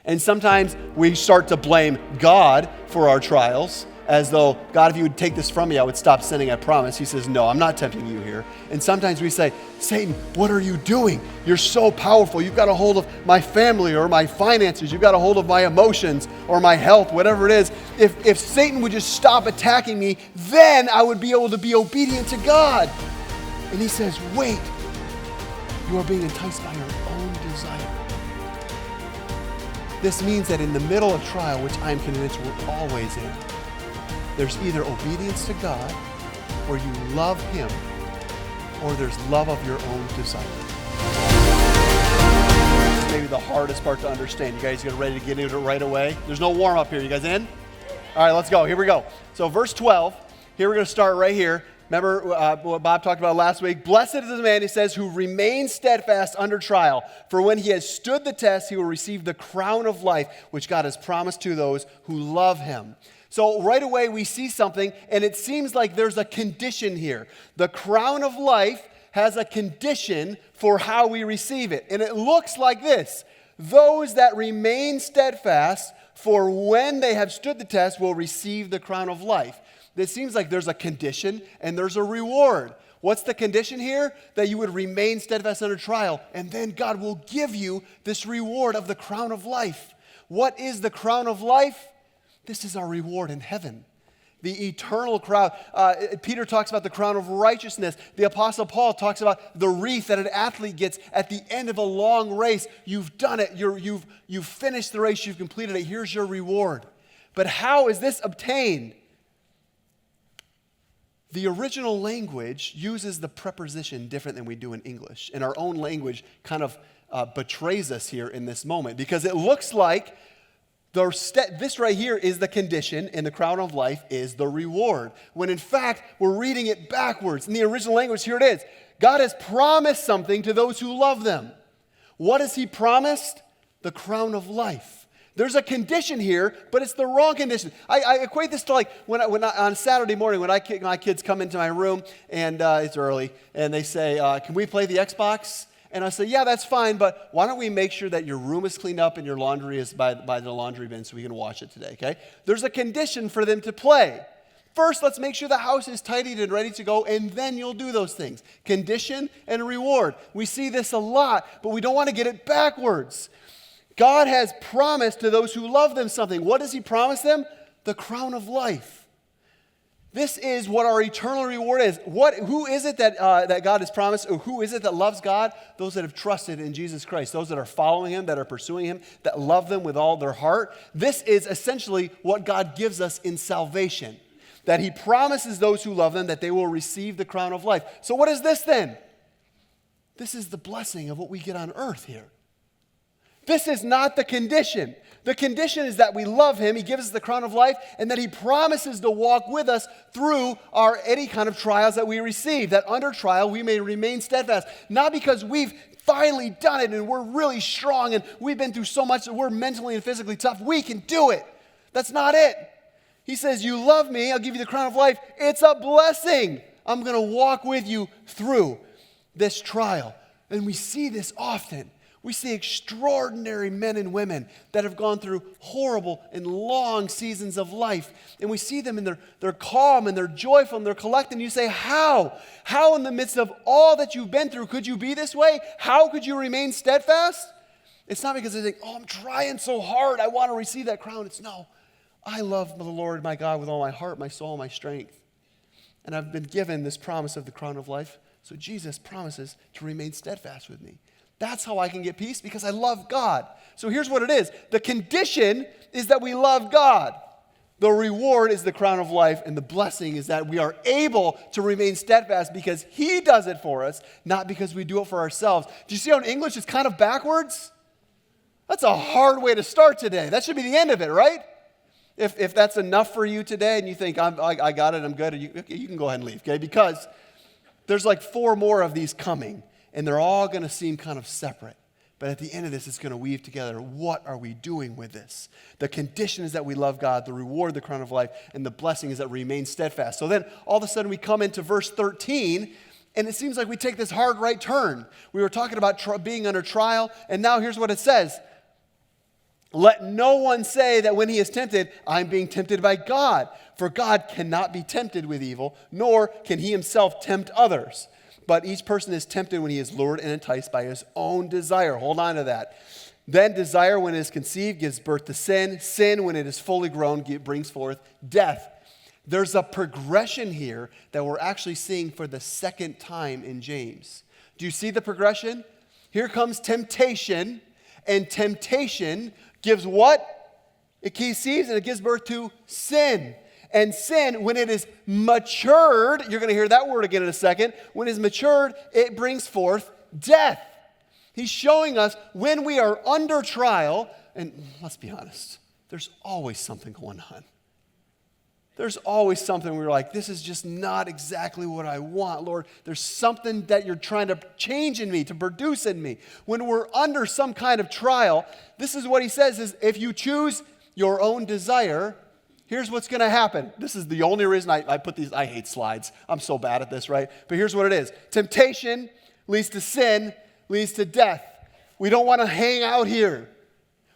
And sometimes we start to blame God for our trials, as though, God, if you would take this from me, I would stop sinning, I promise. He says, no, I'm not tempting you here. And sometimes we say, Satan, what are you doing? You're so powerful. You've got a hold of my family or my finances. You've got a hold of my emotions or my health, whatever it is. If Satan would just stop attacking me, then I would be able to be obedient to God. And he says, wait, you are being enticed by your own desire. This means that in the middle of trial, which I'm convinced we're always in, there's either obedience to God, where you love him, or there's love of your own desire. This is maybe the hardest part to understand. You guys get ready to get into it right away? There's no warm up here. You guys in? All right, let's go. Here we go. So verse 12, here we're going to start right here. Remember what Bob talked about last week? Blessed is the man, he says, who remains steadfast under trial. For when he has stood the test, he will receive the crown of life, which God has promised to those who love him. So right away we see something, and it seems like there's a condition here. The crown of life has a condition for how we receive it. And it looks like this. Those that remain steadfast, for when they have stood the test, will receive the crown of life. It seems like there's a condition and there's a reward. What's the condition here? That you would remain steadfast under trial, and then God will give you this reward of the crown of life. What is the crown of life? This is our reward in heaven. The eternal crown. Peter talks about the crown of righteousness. The Apostle Paul talks about the wreath that an athlete gets at the end of a long race. You've done it. You've finished the race. You've completed it. Here's your reward. But how is this obtained? The original language uses the preposition different than we do in English. And our own language kind of betrays us here in this moment, because it looks like this right here is the condition, and the crown of life is the reward. When in fact, we're reading it backwards. In the original language, here it is. God has promised something to those who love them. What has he promised? The crown of life. There's a condition here, but it's the wrong condition. I equate this to like when on Saturday morning when my kids come into my room, and it's early, and they say, can we play the Xbox? And I say, yeah, that's fine, but why don't we make sure that your room is cleaned up and your laundry is by the laundry bin so we can wash it today, okay? There's a condition for them to play. First, let's make sure the house is tidied and ready to go, and then you'll do those things. Condition and reward. We see this a lot, but we don't want to get it backwards. God has promised to those who love them something. What does he promise them? The crown of life. This is what our eternal reward is. Who is it that God has promised? Or who is it that loves God? Those that have trusted in Jesus Christ. Those that are following him, that are pursuing him, that love them with all their heart. This is essentially what God gives us in salvation. That he promises those who love them that they will receive the crown of life. So what is this then? This is the blessing of what we get on earth here. This is not the condition. The condition is that we love him, he gives us the crown of life, and that he promises to walk with us through any kind of trials that we receive, that under trial we may remain steadfast. Not because we've finally done it and we're really strong and we've been through so much that we're mentally and physically tough. We can do it. That's not it. He says, you love me, I'll give you the crown of life. It's a blessing. I'm going to walk with you through this trial. And we see this often. We see extraordinary men and women that have gone through horrible and long seasons of life. And we see them and they're calm and they're joyful and they're collected. And you say, how? How in the midst of all that you've been through could you be this way? How could you remain steadfast? It's not because they think, I'm trying so hard. I want to receive that crown. It's no, I love the Lord my God with all my heart, my soul, my strength. And I've been given this promise of the crown of life. So Jesus promises to remain steadfast with me. That's how I can get peace, because I love God. So here's what it is. The condition is that we love God. The reward is the crown of life, and the blessing is that we are able to remain steadfast because he does it for us, not because we do it for ourselves. Do you see how in English it's kind of backwards? That's a hard way to start today. That should be the end of it, right? If that's enough for you today and you think, I got it, I'm good, you can go ahead and leave, okay? Because there's like 4 more of these coming. And they're all going to seem kind of separate. But at the end of this, it's going to weave together. What are we doing with this? The condition is that we love God, the reward, the crown of life, and the blessing is that we remain steadfast. So then all of a sudden we come into verse 13, and it seems like we take this hard right turn. We were talking about being under trial, and now here's what it says. Let no one say that when he is tempted, I'm being tempted by God. For God cannot be tempted with evil, nor can he himself tempt others. But each person is tempted when he is lured and enticed by his own desire. Hold on to that. Then desire, when it is conceived, gives birth to sin. Sin, when it is fully grown, brings forth death. There's a progression here that we're actually seeing for the second time in James. Do you see the progression? Here comes temptation, and temptation gives what? It conceives and it gives birth to sin. And sin, when it is matured, you're going to hear that word again in a second. When it is matured, it brings forth death. He's showing us when we are under trial, and let's be honest, there's always something going on. There's always something where you're like, this is just not exactly what I want, Lord. There's something that you're trying to change in me, to produce in me. When we're under some kind of trial, this is what he says is, if you choose your own desire, here's what's going to happen. This is the only reason I put these. I hate slides. I'm so bad at this, right? But here's what it is. Temptation leads to sin, leads to death. We don't want to hang out here.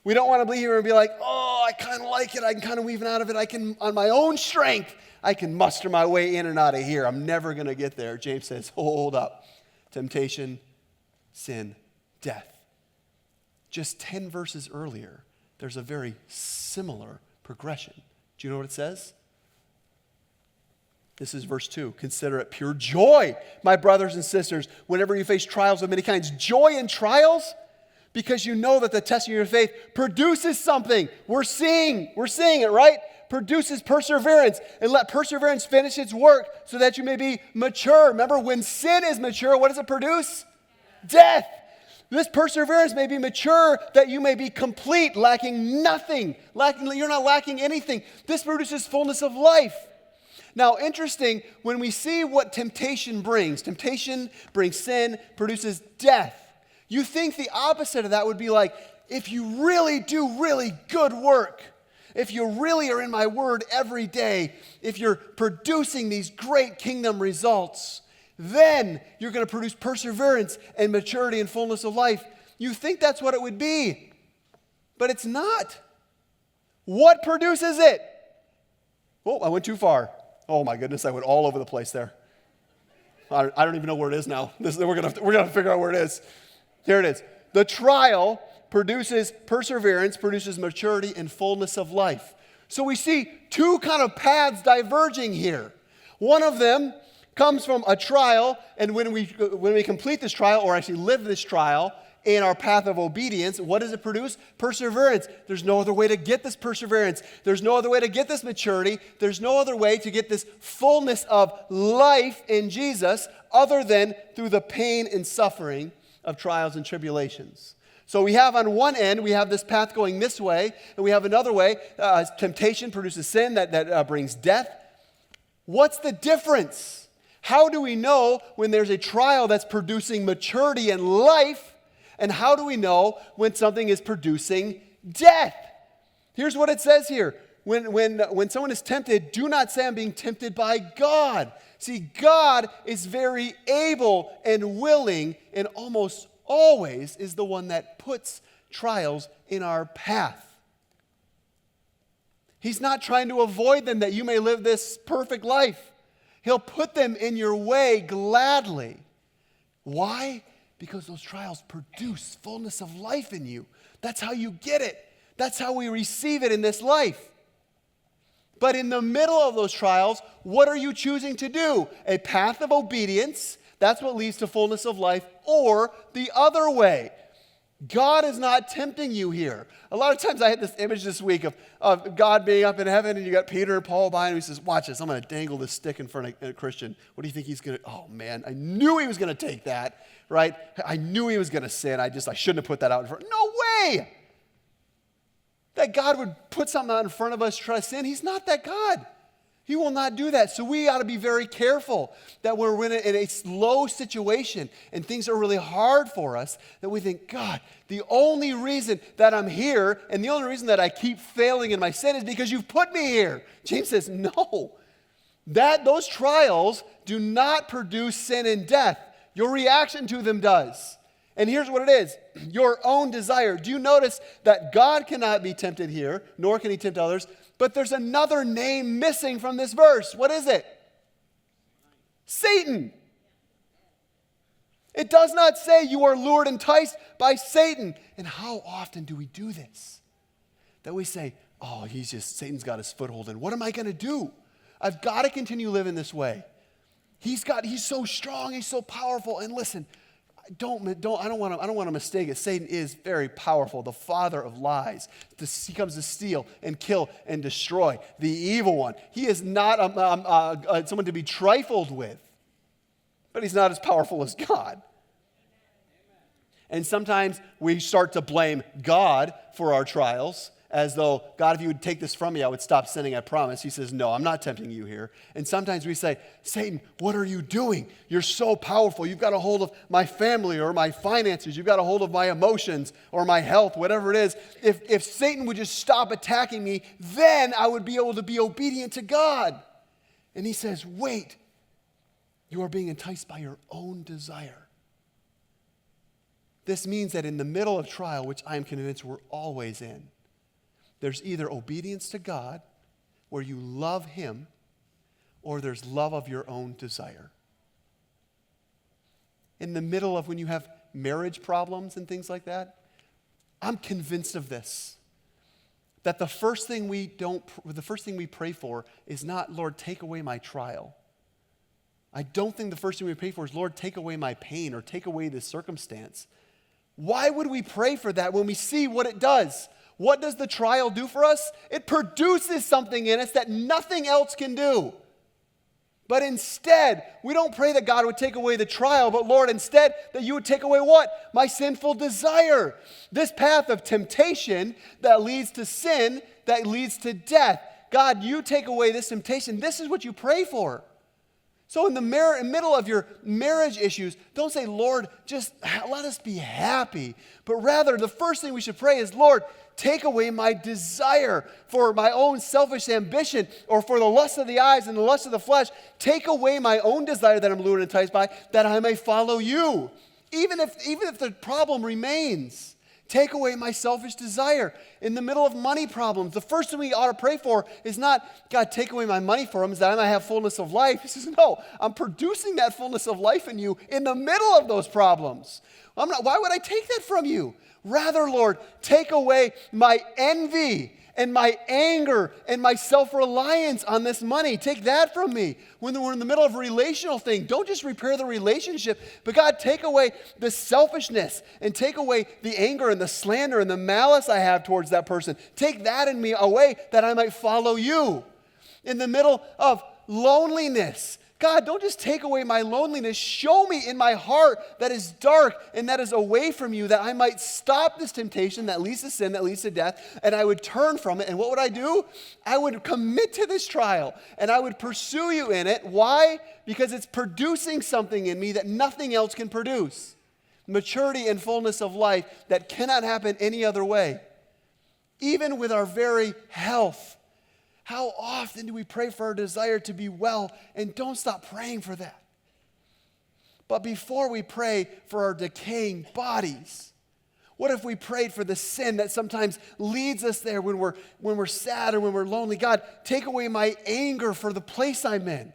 We don't want to be here and be like, oh, I kind of like it. I can kind of weave out of it. I can, on my own strength, I can muster my way in and out of here. I'm never going to get there. James says, hold up. Temptation, sin, death. Just 10 verses earlier, there's a very similar progression. Do you know what it says? This is verse 2. Consider it pure joy, my brothers and sisters, whenever you face trials of many kinds. Joy in trials, because you know that the testing of your faith produces something. We're seeing it, right? Produces perseverance. And let perseverance finish its work so that you may be mature. Remember, when sin is mature, what does it produce? Death. This perseverance may be mature, that you may be complete, lacking nothing. You're not lacking anything. This produces fullness of life. Now, interesting, when we see what temptation brings sin, produces death. You think the opposite of that would be like, if you really do really good work, if you really are in my word every day, if you're producing these great kingdom results, then you're going to produce perseverance and maturity and fullness of life. You think that's what it would be, but it's not. What produces it? Oh, I went too far. Oh my goodness, I went all over the place there. I don't even know where it is now. We're gonna figure out where it is. Here it is. The trial produces perseverance, produces maturity and fullness of life. So we see two kind of paths diverging here. One of them comes from a trial, and when we complete this trial, or actually live this trial in our path of obedience, what does it produce? Perseverance. There's no other way to get this perseverance. There's no other way to get this maturity. There's no other way to get this fullness of life in Jesus other than through the pain and suffering of trials and tribulations. So we have on one end, we have this path going this way, and we have another way. Temptation produces sin that brings death. What's the difference? How do we know when there's a trial that's producing maturity and life, and how do we know when something is producing death? Here's what it says here. When someone is tempted, do not say I'm being tempted by God. See, God is very able and willing, and almost always is the one that puts trials in our path. He's not trying to avoid them that you may live this perfect life. He'll put them in your way gladly. Why? Because those trials produce fullness of life in you. That's how you get it. That's how we receive it in this life. But in the middle of those trials, what are you choosing to do? A path of obedience, that's what leads to fullness of life, or the other way. God is not tempting you here. A lot of times I had this image this week of God being up in heaven, and you got Peter and Paul behind him. He says, watch this, I'm going to dangle this stick in front of a Christian. What do you think he's going to, oh man, I knew he was going to take that, right? I knew he was going to sin. I shouldn't have put that out in front. No way! That God would put something out in front of us to try to sin. He's not that God. He will not do that. So we ought to be very careful that we're in a slow situation and things are really hard for us, that we think, God, the only reason that I'm here and the only reason that I keep failing in my sin is because you've put me here. James says, no. Those trials do not produce sin and death. Your reaction to them does. And here's what it is, your own desire. Do you notice that God cannot be tempted here, nor can he tempt others, but there's another name missing from this verse. What is it? Satan. It does not say you are lured, enticed by Satan. And how often do we do this? That we say, oh, Satan's got his foothold in. What am I going to do? I've got to continue living this way. He's so strong, he's so powerful. And listen, I don't want to mistake it. Satan is very powerful, the father of lies. He comes to steal and kill and destroy, the evil one. He is not someone to be trifled with, but he's not as powerful as God. And sometimes we start to blame God for our trials, as though, God, if you would take this from me, I would stop sinning, I promise. He says, no, I'm not tempting you here. And sometimes we say, Satan, what are you doing? You're so powerful. You've got a hold of my family or my finances. You've got a hold of my emotions or my health, whatever it is. If Satan would just stop attacking me, then I would be able to be obedient to God. And he says, wait, you are being enticed by your own desire. This means that in the middle of trial, which I am convinced we're always in, there's either obedience to God, where you love him, or there's love of your own desire. In the middle of when you have marriage problems and things like that, I'm convinced of this, that the first thing we pray for is not, Lord, take away my trial. I don't think the first thing we pray for is, Lord, take away my pain or take away this circumstance. Why would we pray for that when we see what it does? What does the trial do for us? It produces something in us that nothing else can do. But instead, we don't pray that God would take away the trial, but Lord, instead, that you would take away what? My sinful desire. This path of temptation that leads to sin, that leads to death. God, you take away this temptation. This is what you pray for. So in the middle of your marriage issues, don't say, Lord, just let us be happy. But rather, the first thing we should pray is, Lord, take away my desire for my own selfish ambition or for the lust of the eyes and the lust of the flesh. Take away my own desire that I'm lured and enticed by, that I may follow you. Even if the problem remains. Take away my selfish desire. In the middle of money problems, the first thing we ought to pray for is not, God, take away my money for him, is that I might have fullness of life. He says, no, I'm producing that fullness of life in you in the middle of those problems. Why would I take that from you? Rather, Lord, take away my envy and my anger and my self-reliance on this money. Take that from me. When we're in the middle of a relational thing, don't just repair the relationship, but God, take away the selfishness and take away the anger and the slander and the malice I have towards that person. Take that in me away that I might follow you. In the middle of loneliness, God, don't just take away my loneliness. Show me in my heart that is dark and that is away from you, that I might stop this temptation that leads to sin, that leads to death, and I would turn from it. And what would I do? I would commit to this trial, and I would pursue you in it. Why? Because it's producing something in me that nothing else can produce. Maturity and fullness of life that cannot happen any other way. Even with our very health. How often do we pray for our desire to be well, and don't stop praying for that? But before we pray for our decaying bodies, what if we prayed for the sin that sometimes leads us there when we're sad or when we're lonely? God, take away my anger for the place I'm in.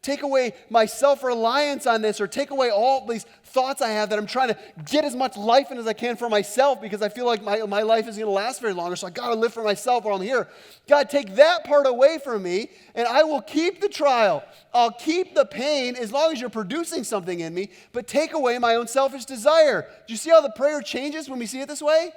Take away my self-reliance on this, or take away all these thoughts I have that I'm trying to get as much life in as I can for myself because I feel like my life isn't going to last very long, so I got to live for myself while I'm here. God, take that part away from me, and I will keep the trial. I'll keep the pain as long as you're producing something in me, but take away my own selfish desire. Do you see how the prayer changes when we see it this way?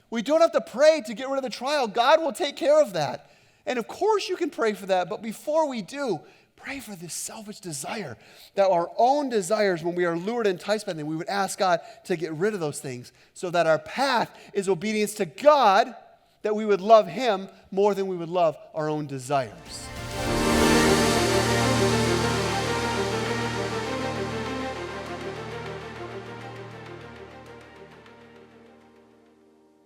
We don't have to pray to get rid of the trial. God will take care of that. And of course you can pray for that, but before we do, pray for this selfish desire, that our own desires, when we are lured and enticed by them, we would ask God to get rid of those things so that our path is obedience to God, that we would love him more than we would love our own desires.